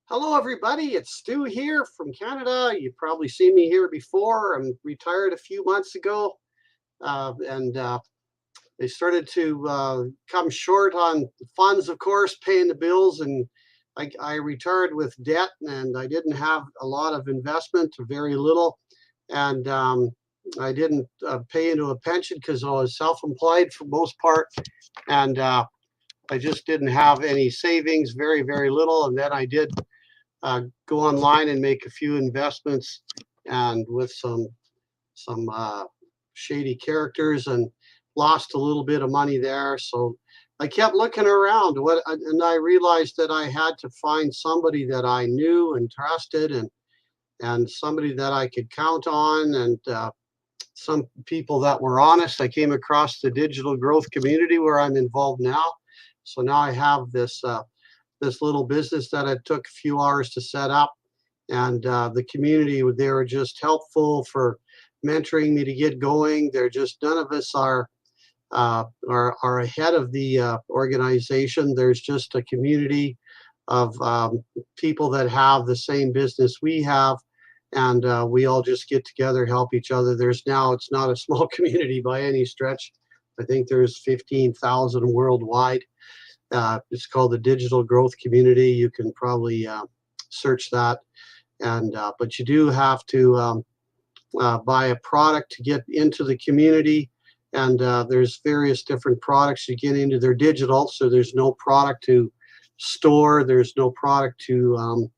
Hello, everybody. It's Stu here from Canada. You've probably seen me here before. I'm retired a few months ago, and they started to come short on funds, of course, paying the bills. And I retired with debt, and I didn't have a lot of investment, very little. And I didn't pay into a pension because I was self-employed for most part. And I just didn't have any savings, very, very little. And then I did go online and make a few investments, and with some shady characters, and lost a little bit of money there. So I kept looking around, and I realized that I had to find somebody that I knew and trusted, and somebody that I could count on, and some people that were honest. I came across the digital growth community where I'm involved now. So now I have this little business that it took a few hours to set up, and the community, they were just helpful for mentoring me to get going. They're just, none of us are ahead of the organization. There's just a community of people that have the same business we have, and we all just get together, help each other. It's not a small community by any stretch. I think there's 15,000 worldwide. It's called the Digital Growth Community. You can probably search that, and but you do have to buy a product to get into the community. And there's various different products you get into. They're digital, so there's no product to store. There's no product to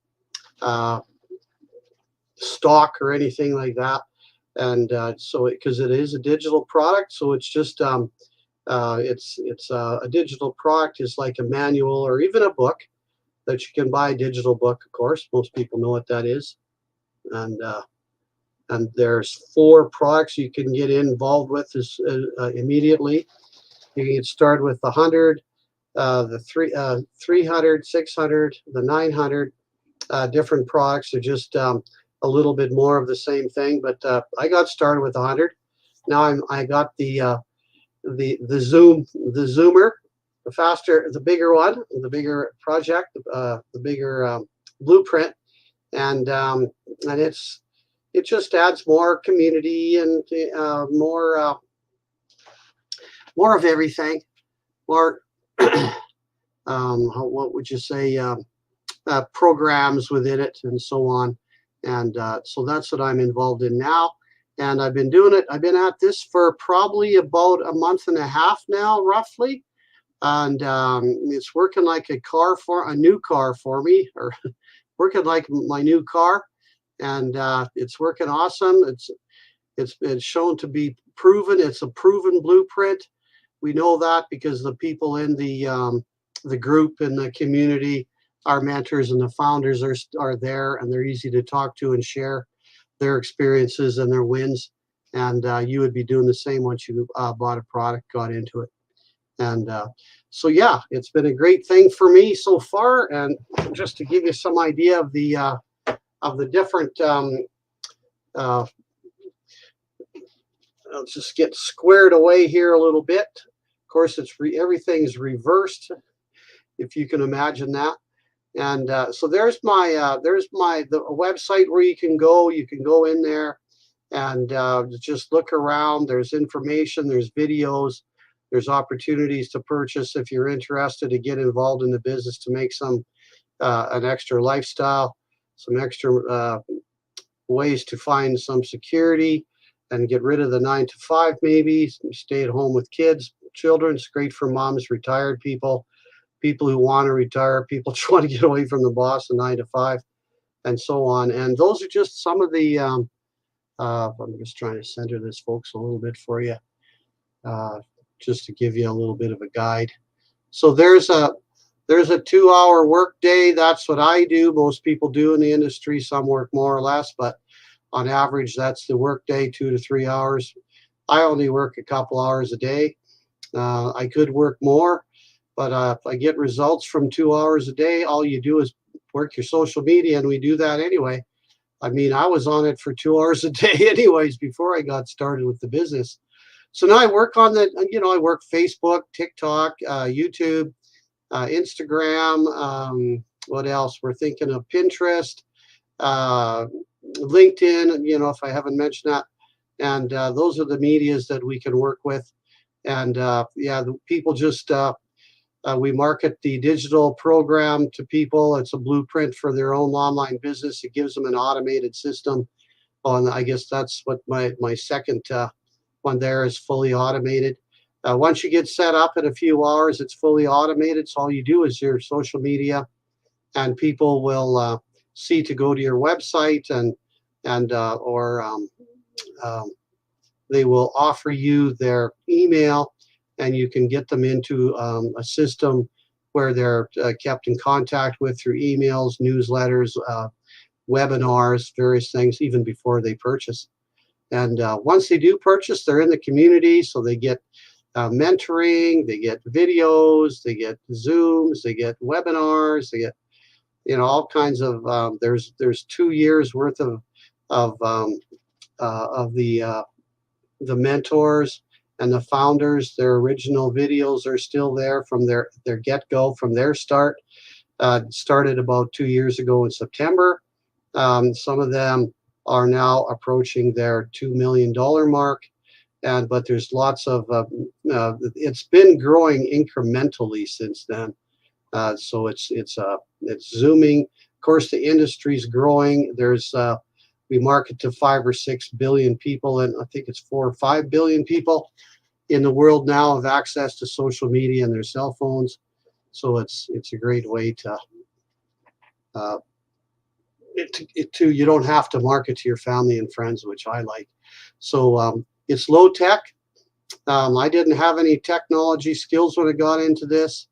stock or anything like that. And so, because it is a digital product, so it's just it's a digital product is like a manual or even a book that you can buy. A digital book, of course, most people know what that is. And there's 4 products you can get involved with immediately. You can get started with the 100, the 300, 600, the 900 different products. Are just a little bit more of the same thing. But I got started with 100. Now I got the Zoomer, the faster, the bigger one, the bigger project, the bigger blueprint, and it just adds more community and more of everything, more what would you say, programs within it and so on. And so that's what I'm involved in now. And I've been doing it. I've been at this for probably about a month and a half now, roughly. And it's working like a new car for me, or working like my new car. And it's working awesome. It's been shown to be proven. It's a proven blueprint. We know that because the people in the group in the community, our mentors and the founders are there, and they're easy to talk to and share their experiences and their wins. And you would be doing the same once you bought a product, got into it. And so, yeah, it's been a great thing for me so far. And just to give you some idea of the different, I'll just get squared away here a little bit. Of course, everything's reversed, if you can imagine that. And so there's the website where you can go. You can go in there and just look around. There's information, there's videos, there's opportunities to purchase if you're interested to get involved in the business, to make an extra lifestyle, some extra ways to find some security and get rid of the 9 to 5, maybe stay at home with children. It's great for moms, retired people who want to retire, people just want to get away from the boss, the 9 to 5, and so on. And those are just some of the, I'm just trying to center this, folks, a little bit for you, just to give you a little bit of a guide. So there's a 2-hour work day. That's what I do. Most people do in the industry. Some work more or less, but on average, that's the work day, 2 to 3 hours. I only work a couple hours a day. I could work more, but if I get results from 2 hours a day, all you do is work your social media, and we do that anyway. I mean, I was on it for 2 hours a day anyways before I got started with the business. So now I work on I work Facebook, TikTok, YouTube, Instagram, what else? We're thinking of Pinterest, LinkedIn, if I haven't mentioned that. And those are the medias that we can work with. And yeah, the people just, we market the digital program to people. It's a blueprint for their own online business. It gives them an automated system. And I guess that's what my second one there is, fully automated. Once you get set up in a few hours, it's fully automated. So all you do is your social media, and people will see to go to your website, or they will offer you their email, and you can get them into a system where they're kept in contact with through emails, newsletters, webinars, various things, even before they purchase. And once they do purchase, they're in the community, so they get mentoring, they get videos, they get Zooms, they get webinars, they get all kinds of. There's 2 years worth of the mentors and the founders. Their original videos are still there from their get-go, from their start. Started about 2 years ago in September. Some of them are now approaching their $2 million mark, but there's lots of. It's been growing incrementally since then. So it's zooming. Of course, the industry's growing. There's we market to 5 or 6 billion people, and I think it's 4 or 5 billion people in the world now have access to social media and their cell phones. So it's a great way to you don't have to market to your family and friends, which I like. So it's low tech. I didn't have any technology skills when I got into this.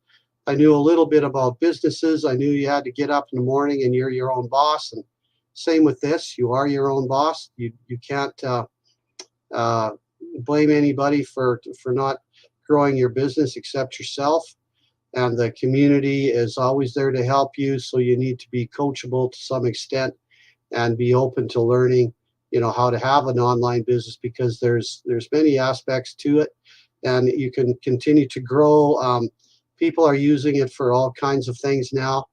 I knew a little bit about businesses. I knew you had to get up in the morning and you're your own boss. And same with this, you are your own boss. You can't blame anybody for not growing your business except yourself. And the community is always there to help you. So you need to be coachable to some extent and be open to learning, how to have an online business, because there's many aspects to it, and you can continue to grow. People are using it for all kinds of things now,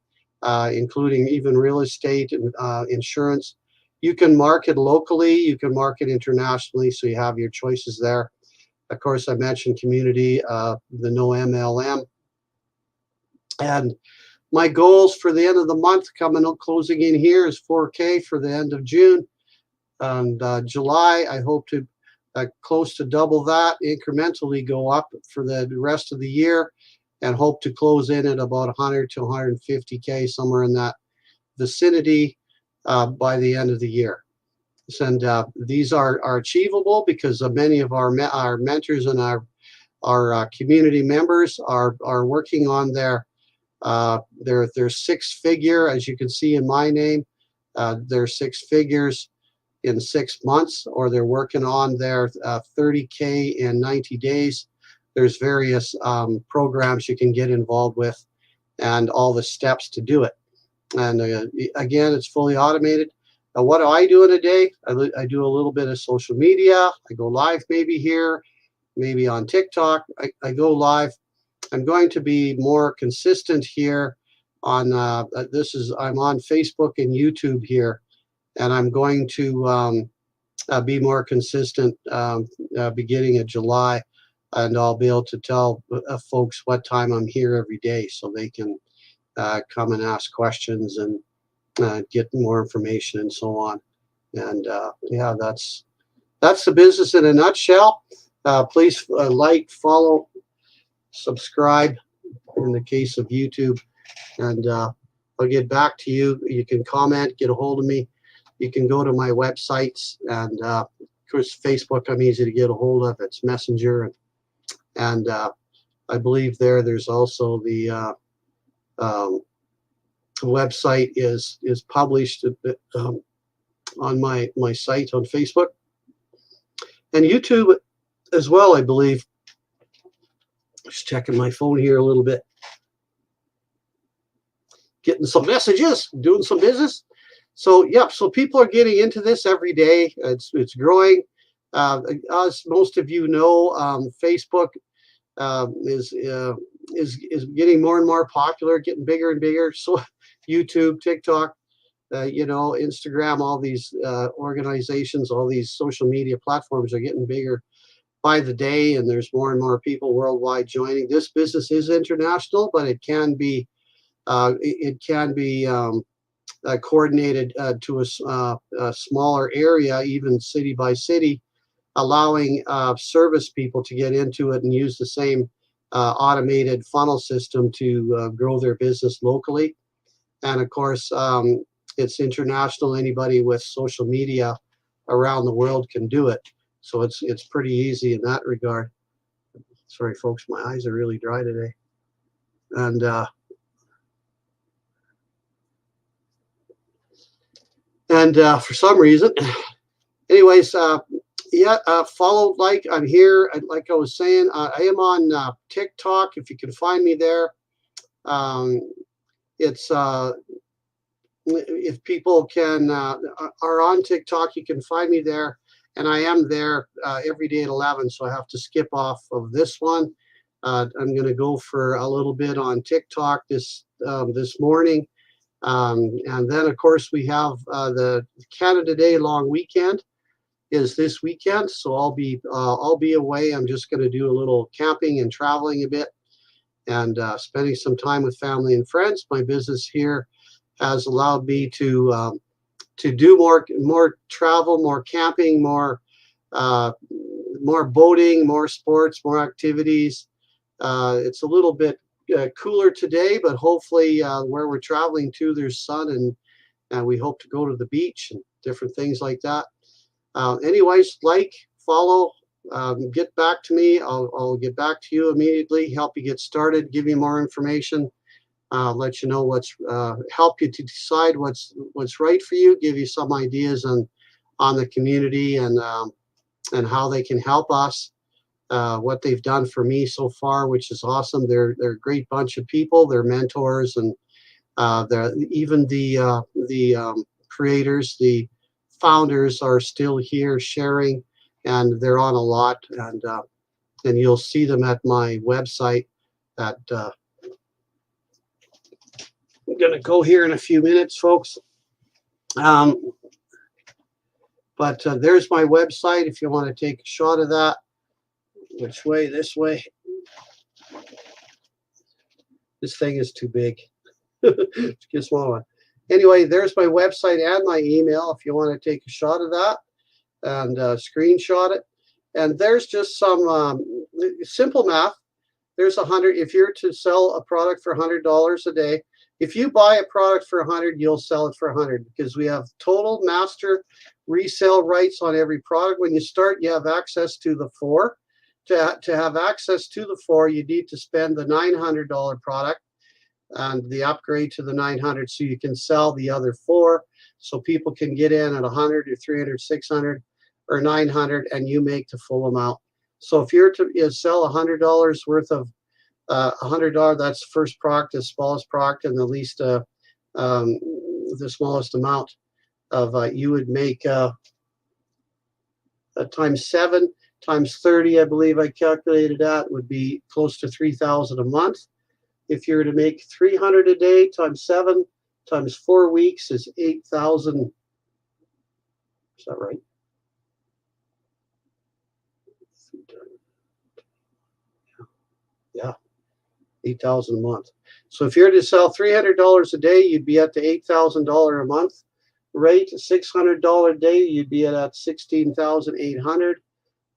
including even real estate and insurance. You can market locally, you can market internationally, so you have your choices there. Of course, I mentioned community, the no MLM. And my goals for the end of the month closing in here is 4K for the end of June. And July, I hope to close to double that, incrementally go up for the rest of the year, and hope to close in at about 100 to 150K, somewhere in that vicinity by the end of the year. And these are achievable because many of our mentors and our community members are working on their 6-figure, as you can see in my name, their 6 figures in 6 months, or they're working on their 30K in 90 days. There's various programs you can get involved with, and all the steps to do it. And again, it's fully automated. What do I do in a day? I do a little bit of social media. I go live maybe here, maybe on TikTok. I go live. I'm going to be more consistent here on I'm on Facebook and YouTube here, and I'm going to be more consistent beginning of July, and I'll be able to tell folks what time I'm here every day, so they can come and ask questions and get more information and so on. And yeah, that's the business in a nutshell. Please like, follow, subscribe in the case of YouTube, and I'll get back to you. You can comment, get a hold of me. You can go to my websites, and of course Facebook I'm easy to get a hold of. It's Messenger, and I believe there's also the website is published on my site on Facebook and YouTube as well, I believe. Just checking my phone here a little bit, getting some messages, doing some business. So yeah, so people are getting into this every day. It's growing. As most of you know, Facebook is getting more and more popular, getting bigger and bigger. So YouTube, TikTok, Instagram, all these organizations, all these social media platforms are getting bigger by the day, and there's more and more people worldwide joining. This business is international, but it can be coordinated to a smaller area, even city by city, allowing service people to get into it and use the same automated funnel system to grow their business locally. And of course, it's international. Anybody with social media around the world can do it. So it's pretty easy in that regard. Sorry, folks, my eyes are really dry today. And for some reason, anyways, follow, like, I'm here. Like I was saying, I am on TikTok. If you can find me there, it's if people are on TikTok, you can find me there. And I am there every day at 11, so I have to skip off of this one. I'm going to go for a little bit on TikTok this morning. And then, of course, we have the Canada Day long weekend is this weekend. So I'll be away. I'm just going to do a little camping and traveling a bit and spending some time with family and friends. My business here has allowed me to do more travel, more camping, more boating, more sports, more activities. It's a little bit cooler today, but hopefully where we're traveling to, there's sun, and we hope to go to the beach and different things like that. Anyways, like, follow, get back to me. I'll get back to you immediately, help you get started, give you more information, let you know help you to decide what's right for you, give you some ideas on the community and how they can help us. What they've done for me so far, which is awesome. They're a great bunch of people. They're mentors, and even the creators, the founders are still here sharing, and they're on a lot. And you'll see them at my website. I'm gonna go here in a few minutes, folks. But there's my website if you want to take a shot of that. Which way? This way. This thing is too big. It's a small one. Anyway, there's my website and my email if you want to take a shot of that and screenshot it. And there's just some simple math. There's 100. If you're to sell a product for $100 a day, if you buy a product for 100, you'll sell it for 100 because we have total master resale rights on every product. When you start, you have access to the 4. To have access to the 4, you need to spend the $900 product and the upgrade to the 900 so you can sell the other 4, so people can get in at 100 or 300, 600 or 900 and you make the full amount. So if you're to sell $100 worth of $100, that's the first product, the smallest product, and the smallest amount of you would make times 7 times 30, I believe I calculated that, would be close to $3,000 a month. If you were to make 300 a day times 7 times 4 weeks is 8,000. Is that right? Yeah, 8,000 a month. So if you're to sell $300 a day, you'd be at the $8,000 a month rate. $600 a day, you'd be at 16,800.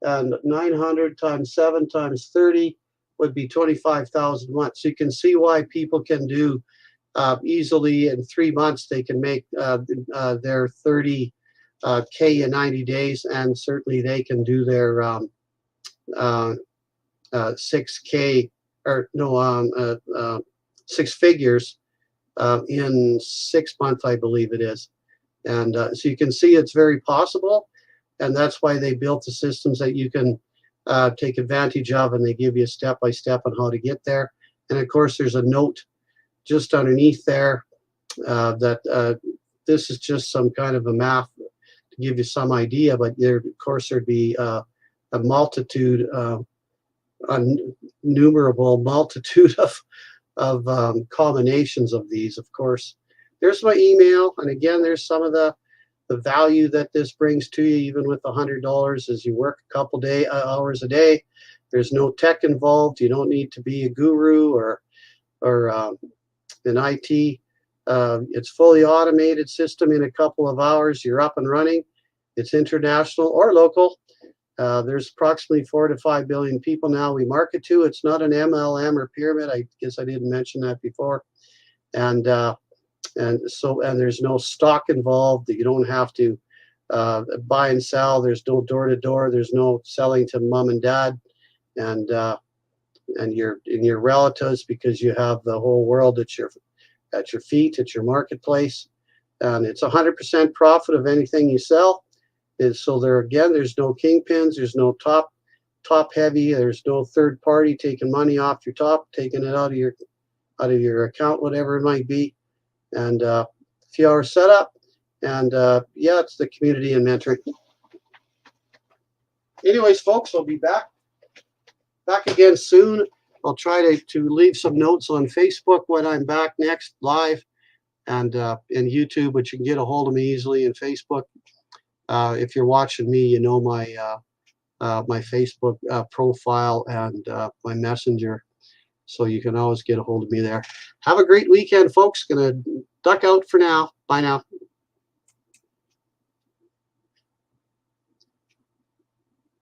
And 900 times 7 times 30 would be 25,000 a month. So you can see why people can do easily in 3 months. They can make their 30K in 90 days, and certainly they can do their 6K or no 6 figures in 6 months, I believe it is. And so you can see it's very possible. And that's why they built the systems that you can take advantage of, and they give you a step-by-step on how to get there. And of course, there's a note just underneath there that this is just some kind of a math to give you some idea, but there, of course, there'd be a multitude, innumerable multitude of combinations of these, of course. there's my email. And again, there's some of the value that this brings to you, even with $100, as you work a couple hours a day. There's no tech involved. You don't need to be a guru or an IT. It's fully automated system. In a couple of hours, you're up and running. It's international or local. There's approximately 4 to 5 billion people now we market to. It's not an MLM or pyramid. I guess I didn't mention that before. And there's no stock involved. You don't have to buy and sell. There's no door to door. There's no selling to mom and dad and your relatives, because you have the whole world at your feet, at your marketplace. And it's 100% profit of anything you sell. And so there's no kingpins. There's no top heavy. There's no third party taking money off your top, taking it out of your account, whatever it might be. And a few hours setup, and it's the community and mentoring. Anyways, folks, I'll be back again soon. I'll try to leave some notes on Facebook when I'm back next live, and in YouTube, but you can get a hold of me easily in Facebook. If you're watching me, you know my Facebook profile and my messenger. So you can always get a hold of me there. Have a great weekend, folks. Gonna duck out for now. Bye now.